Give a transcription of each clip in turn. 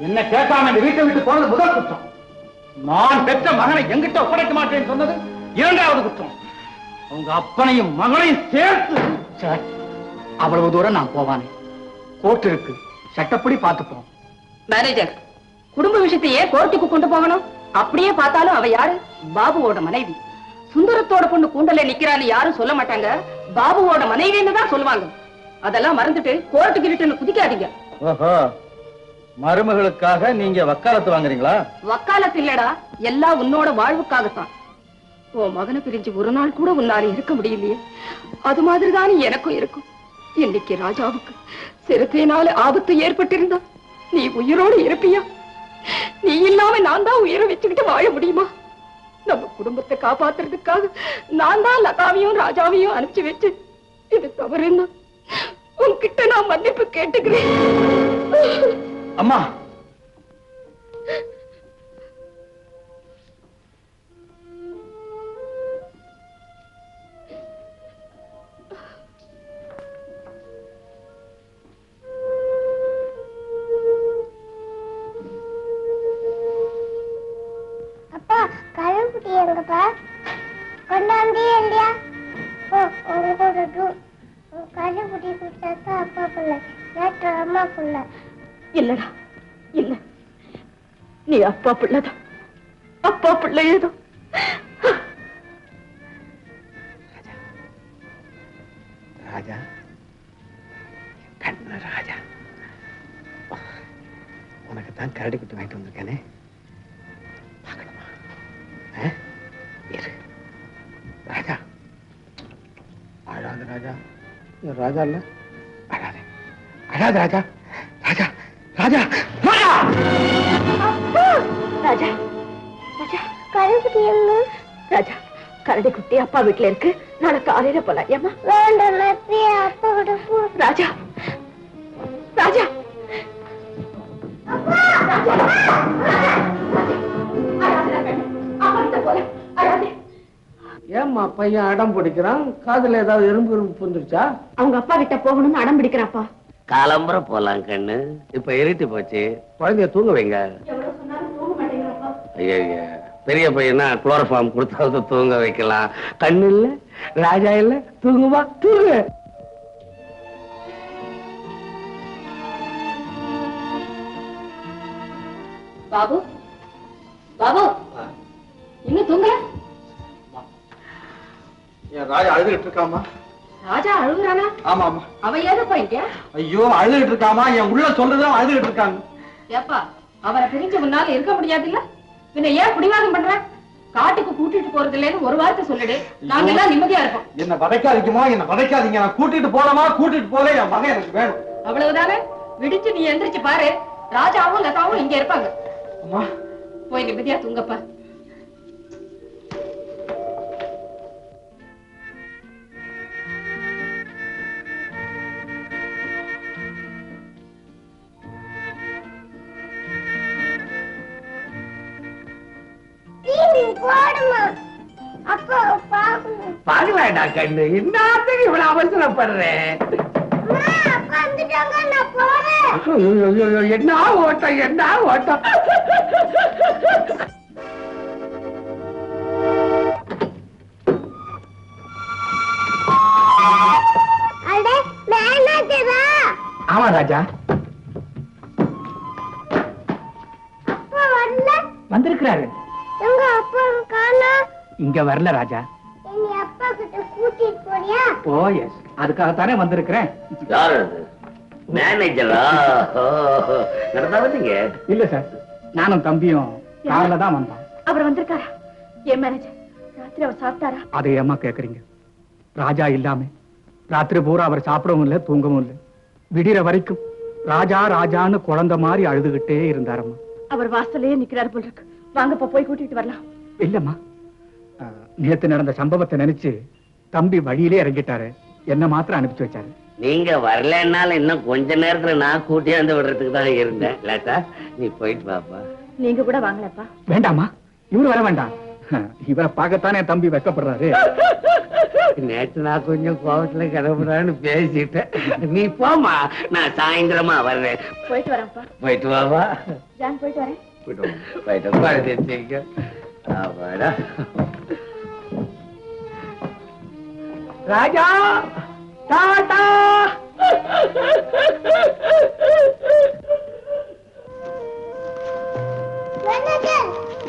என்ன கேட்காம இந்த வீட்டை விட்டு போனது முதல் குற்றம். நான் பெற்ற மகனை எங்கிட்ட ஒப்படைக்க மாட்டேன்னு சொன்னது இரண்டாவது குற்றம். அவங்க அப்பனையும் மகனையும் சேர்த்து. சார், அவ்வளவு தூரம் நான் போவானே. கோர்ட் இருக்கு, சட்டப்படி பார்த்துப்போம். மேனேஜர், குடும்ப விஷயத்தையே கோர்ட்டுக்கு கொண்டு போகணும். அப்படியே பார்த்தாலும் அவ யாரு? பாபுவோட மனைவி. சுந்தரத்தோட பொண்ணு கூண்டல நிக்கிறான்னு யாரும் சொல்ல மாட்டாங்க, பாபுவோட மனைவின்னு தான் சொல்லுவாங்க. அதெல்லாம் மறந்துட்டு கோர்ட்டுக்கு ரிட்டர்ன் குதிக்காதீங்க. ஓஹோ, மருமகளுக்காக நீங்க வக்காலத்து வாங்குறீங்களா? வக்காலத்து இல்லடா, எல்லாம் உன்னோட வாழ்வுக்காகத்தான். உன் மகனை பிரிஞ்சு ஒரு நாள் கூட உன்னால இருக்க முடியலையே, அது மாதிரிதான் எனக்கும் இருக்கும். இன்னைக்கு ராஜாவுக்கு சிறுத்தையினால ஆபத்து ஏற்பட்டிருந்தா நீ உயிரோடு இருப்பியா? நீ இல்லாம நான் தான் உயிரை வச்சுக்கிட்டு வாழ முடியுமா? நம்ம குடும்பத்தை காப்பாத்துறதுக்காக நான் தான் லதாவையும் ராஜாவையும் அனுப்பிச்சு வச்சு இது தவறுன்னா உன்கிட்ட நான் மன்னிப்பு கேட்டுக்கிறேன். அம்மா, அப்பா கரும்புட்டி எங்கப்பா கொண்டாந்தே இல்லையா? கரும்புட்டி கொடுத்தா அப்பா பிள்ளை, நேற்று அம்மா பிள்ளை. இல்லடா, இல்ல, நீ அப்பா பிள்ளைதான். அப்பா பிள்ளையேதான். ராஜா, கண்ண ராஜா, உனக்கு தான் கரடி குட்டி வாங்கிட்டு வந்திருக்கானே, பார்க்கணுமா? இரு ராஜா, அழாத ராஜா. ராஜா இல்ல, அழாத அழாத ராஜா. ராஜா ராஜா ராஜா ராஜா ராஜா கரும்புட்டி எங்க? ராஜா, கரடி குட்டி அப்பா வீட்டுல இருக்கு, நாளை காலையில போலாம். ஏமா வேண்டாம், அப்பா கிட்ட போ. ராஜா ராஜா ஏம்மா பையன் அடம் பிடிக்கிறான்? காதுல ஏதாவது எறும்பு புந்துருச்சா? அவங்க அப்பா கிட்ட போகணும்னு அடம் பிடிக்கிறாப்பா. காலம்புற போலாம் கண்ணு, இப்ப இருட்டி போச்சு, குழந்தைய தூங்க வைங்க. ஐயா, பெரிய பையனா குளோரோஃபார்ம் கொடுத்தாவது தூங்க வைக்கலாம். கண்ணு இல்ல, ராஜா இல்ல, தூங்குவா, தூங்கு. பாபு, பாபு, இன்னும் தூங்கல? என் ராஜா அழுதுகிட்டு இருக்காமா? ராஜா அழுகுறானா? ஆமா ஆமா. அவ ஏதப்பா இங்க? ஐயோ, அழுதுகிட்டு இருக்காமா, என் உள்ள சொல்றதும் அழுதுகிட்டு இருக்காங்க. ஏப்பா, அவரை பிரிஞ்சு முன்னால இருக்க முடியாது இல்ல? பின்ன ஏன் பிடிவாதம் பண்ற? காட்டுக்கு கூட்டிட்டு போறது இல்லைன்னு ஒரு வார்த்தை சொல்லிடு, நாங்க எல்லாம் நிம்மதியா இருப்போம். என்ன வதைக்காதீங்கம்மா, என்ன வதைக்காதீங்க. நான் கூட்டிட்டு போலாமா? கூட்டிட்டு போல, என் மகன் எனக்கு வேணும். அவ்வளவுதானே? விடிச்சு நீ எந்திரிச்சு பாரு, ராஜாவும் லதாவும் இங்க இருப்பாங்க. அம்மா, போய் நிம்மதியா தூங்கப்பா. பாக்கலாடா கண்ணு, என்னத்துக்கு இவ்வளவு அவசரப்படுறேன்? என்ன ஓட்டம், என்ன ஓட்டம். ஆமா ராஜா, வந்திருக்கிறாரு. இங்க வரல ராஜா. ஓ எஸ், அதுக்காகத்தானே வந்திருக்கிறேன். மேனேஜரா நடந்தாவீங்க? இல்ல சார், நானும் தம்பியும் கார்ல தான் வந்தோம். அவர் வந்திருக்காரா? ஏன் மேனேஜர், ராத்திரி அவர் சாப்பிட்டாரா? அதை ஏமா கேக்குறீங்க? ராஜா இல்லாம ராத்திரி பூரா அவர் சாப்பிடவும் இல்ல, தூங்கவும் இல்ல. விடிற வரைக்கும் ராஜா ராஜான்னு குழந்தை மாதிரி அழுதுகிட்டே இருந்தாரம்மா. அவர் வாசலே நிக்கிறார் போல இருக்கு. வாங்கப்பா, போய் கூட்டிட்டு வரலாம். இல்லம்மா, நேத்து நடந்த சம்பவத்தை நினைச்சு தம்பி வழியிலே இறங்கிட்டாரு, என்ன மாத்திரம் அனுப்பிச்சு வச்சாரு. நீங்க வரலன்னாலும் இன்னும் கொஞ்ச நேரத்துல நான் கூட்டியாந்து விடுறதுக்கு தான் இருந்தேன். லேட்டா நீ போயிட்டு வாப்பா. நீங்க கூட வாங்கலப்பா. வேண்டாமா, இவரு வர வேண்டாம். இவரை பார்க்கத்தானே தம்பி வெக்கப்படுறாரு. நேற்று நான் கொஞ்சம் கோபத்துல கிளம்புறான்னு பேசிட்டேன். நீ போமா, நான் சாயந்தரமா வர்றேன். போயிட்டு வரேன்ப்பா. போயிட்டு வாவா. ஜான் போயிட்டு வரேன். போயிட்டு பாருங்க. ராஜா டாடா.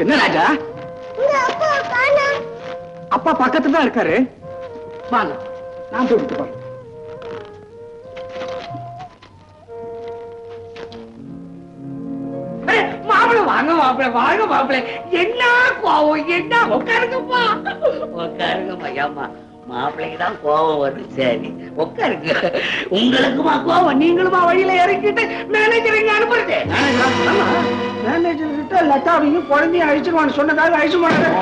என்ன ராஜா? அப்பா பக்கத்துல தான் இருக்காரு. வாங்க, நான் கூப்பிட்டு போறேன். மாப்பிள வாங்க, மாப்பிள வாங்க, மாப்பிள. என்ன கோவம், என்ன? உட்காருங்கப்பா, உட்காருங்கம்மா. ஏமா மாப்பிள்ளைக்குதான் கோவம் வருது. சரி உட்காருங்க. உங்களுக்குமா கோவம்? நீங்களுமா வழியில இறங்கிட்டு மேனேஜர் இங்க அனுப்புறது? மேனேஜர் கிட்ட லதாவையும் குழந்தையும் அழிச்சிருவான்னு சொன்னதாக அழிச்சு மாட்டேன்.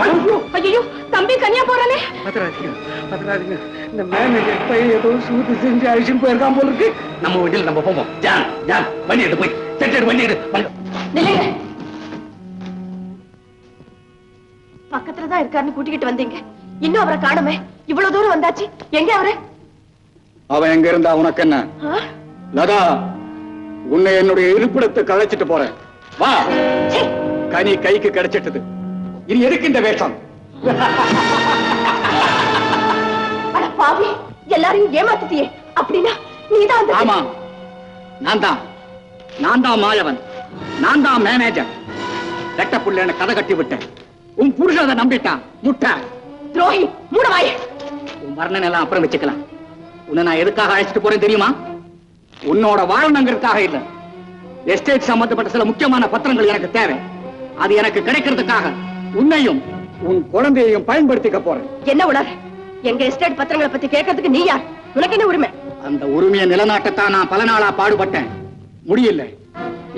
ஐயோ, தம்பி கன்னியா போறானே. பத்திராதீங்க. இந்த மேனேஜர் போய் ஏதோ சூது செஞ்சு அழிச்சுட்டு போயிருக்கான் போல இருக்கு. நம்ம வீட்டில் நம்ம போவோம். ஜான் ஜான் வண்டி எடுத்து போய் செட்டு வண்டி எடு. பக்கத்துலதான் இருக்காருன்னு கூட்டிக்கிட்டு வந்தீங்க, இன்னும் அவரை காணுமே. இவ்வளவு தூரம் வந்தாச்சு, எங்க அவரு? அவன் எங்க இருந்தா உனக்கு என்ன? லதா, உன்னை என்னுடைய இருப்பிடத்துக்கு அழைச்சிட்டு போறேன். வா. கனி கைக்கு கிடைச்சிட்டது. இனி எதுக்கு இந்த வேஷம்? அட பாவி, எல்லாரையும் ஏமாத்திட்டியே. அப்படின்னா நீதான்? ஆமா, நான் தான் மாயவன். நான் தான் மேனேஜர். ரெட்ட புள்ள கதை கட்டி விட்டேன். உன் புருஷன் அதை நம்பிட்டான். முட்டை துரோகி, மூடவாயே. உன் வர்ணனை எல்லாம் அப்புறம் வச்சுக்கலாம். உன்னை நான் எதுக்காக அழைச்சிட்டு போறேன் தெரியுமா? உன்னோட வாழணுங்கிறதுக்காக இல்ல. எஸ்டேட் சம்பந்தப்பட்ட சில முக்கியமான பத்திரங்கள் எனக்கு தேவை. அது எனக்கு கிடைக்கிறதுக்காக உன்னையும் உன் குழந்தையையும் பயன்படுத்திக்க போறேன். என்ன உணர்? எங்க எஸ்டேட் பத்திரங்களை பத்தி கேட்கறதுக்கு நீ யார்? உனக்கு என்ன உரிமை? அந்த உரிமையை நிலநாட்டத்தான் நான் பல நாளா பாடுபட்டேன். முடியல.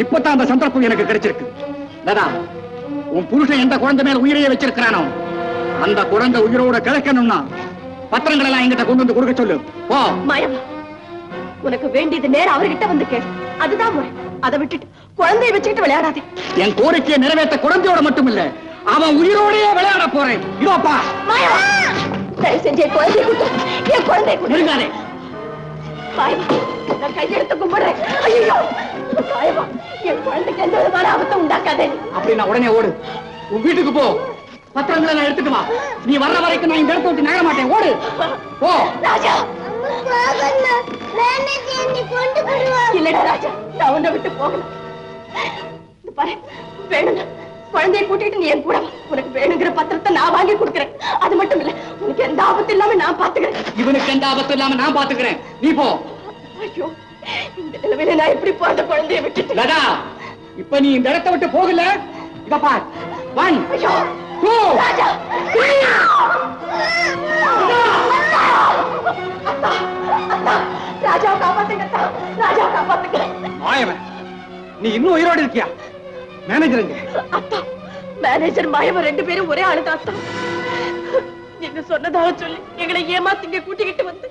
இப்பதான் அந்த சந்தர்ப்பம் எனக்கு கிடைச்சிருக்கு. லதா, உன் புருஷன் எந்த குழந்தை மேல உயிரையே வச்சிருக்கிறானோ அந்த குழந்தை உயிரோட கிடைக்கணும்னா பத்திரங்கள் எல்லாம் என்கிட்ட கொண்டு வந்து கொடுக்க சொல்லு. போ. மாயவா, உனக்கு வேண்டியது நேரம் அவர்கிட்ட வந்து கேளு. அதுதான் முறை. அதை விட்டுட்டு குழந்தையை வச்சுக்கிட்டு விளையாடாதே. என் கோரிக்கையை நிறைவேற்ற குழந்தையோட மட்டும் இல்ல, அவன் உயிரோடையே விளையாட போறேன். இதோப்பா. மாயவா, தயவு செஞ்சு என் குழந்தையை கொடுத்து, என் குழந்தையை கொடுங்க. மாயவா, நான் கையெடுத்து கும்பிடுறேன். ஐயோ மாயவா, என் குழந்தைக்கு எந்த விதமான ஆபத்தை உண்டாக்காதே. அப்படின்னா உடனே ஓடு. உன் வீட்டுக்கு போ. பத்திரங்களை நான் எடுத்துட்டு வா. நீ வர்ற வரைக்கும் நான் இந்த இடத்த விட்டு நகர மாட்டேன். ஓடு. போ. ராஜா, இல்லடா ராஜா, நான் உன்னை விட்டு போகல. பாரு, வேணுங்க குழந்தையை கூட்டிட்டு நீ என் கூட வா. உனக்கு வேணுங்கிற பத்திரத்தை நான் வாங்கி கொடுக்கிறேன். அது மட்டும் இல்ல, உனக்கு எந்த ஆபத்து இல்லாம நான் பாத்துக்கிறேன். இவனுக்கு எந்த ஆபத்து இல்லாம நான் பாத்துக்கிறேன். நீ போ. ஐயோ, இந்த நிலைமையில நான் எப்படி போற குழந்தையை விட்டுட்டு? லதா, இப்ப நீ இந்த இடத்தை விட்டு போகல. இத பார். 1 ஐயோ 2 ராஜா, ராஜா காப்பாத்துங்க, ராஜா காப்பாத்துங்க. மாயவன், நீ இன்னும் உயிரோடு இருக்கியா? மேனேஜருங்க. அத்தா, மேனேஜர் மாயவன் 2 பேரும் ஒரே ஆளுதான் அத்தா. நீங்க சொன்னதாக சொல்லி எங்களை ஏமாத்திங்க கூட்டிக்கிட்டு வந்து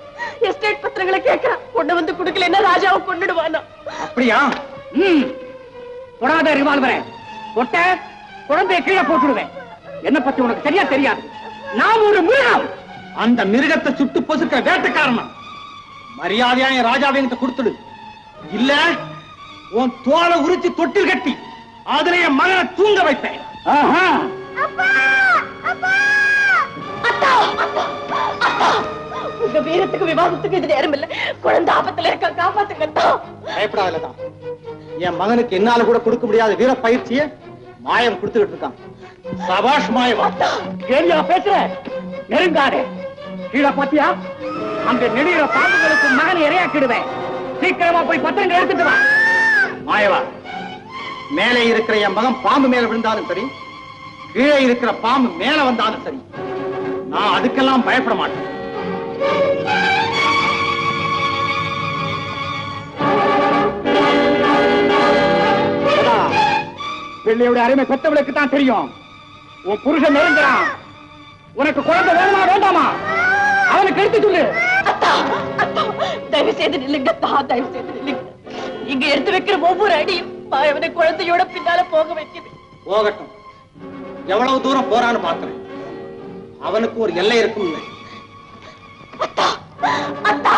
எஸ்டேட் பத்திரங்களை கேட்கிறான். கொண்டு வந்து கொடுக்கலன்னா ராஜாவை கொண்டுடுவானா? அப்படியா? தொடாத ரிவால்வரை தொட்ட குழந்தையை கீழே போட்டுடுவேன். என்ன பத்தி உனக்கு சரியா தெரியாது. நான் ஒரு மிருகம். அந்த மிருகத்தை சுட்டு பொசுக்க வேட்டக்காரனா. மரியாதையா என் ராஜாவை கொடுத்துடு. இல்ல உன் தோலை உரிச்சு தொட்டில் கட்டி அதுல என் மகனை தூங்க வைப்பேன். உங்க வீரத்துக்கு விவாதத்துக்கு இது நேரம் இல்ல. குழந்தை ஆபத்துல இருக்க, காப்பாத்துங்க. பயப்படாததான். என் மகனுக்கு என்னால கூட கொடுக்க முடியாத வீர பயிற்சியை மாயம் கொடுத்துக்கிட்டு இருக்கான். சபாஷ் மாயம். கேரியா பேசுற? நெருங்காதே. கீழே பாத்தியா? அங்க நெடுகிற பாம்புகளுக்கு மகனை இரையாக்கிடுவேன். சீக்கிரமா போய் பத்திரங்கள் எடுத்துட்டு வா. மாயவா, மேலே இருக்கிற என் மகன் பாம்பு மேல விழுந்தாலும் சரி, கீழே இருக்கிற பாம்பு மேல வந்தாலும் சரி, நான் அதுக்கெல்லாம் பயப்பட மாட்டேன். பிள்ளையோட அருமை பெத்தவளுக்கு தான் தெரியும். உன் புருஷன் நெருங்குறான். உனக்கு குழந்தை வேணுமா வேண்டாமா? அவனுக்கு எடுத்து சொல்லு. தயவு செய்து நில்லுங்க, தயவு செய்து நில்லுங்க. இங்க எடுத்து வைக்கிற ஒவ்வொரு அடியும் அவனை குழந்தையோட பின்னால போக வைக்குது. போகட்டும். எவ்வளவு தூரம் போறான்னு பாக்குறேன். அவனுக்கு ஒரு எல்லை இருக்கும். அத்தா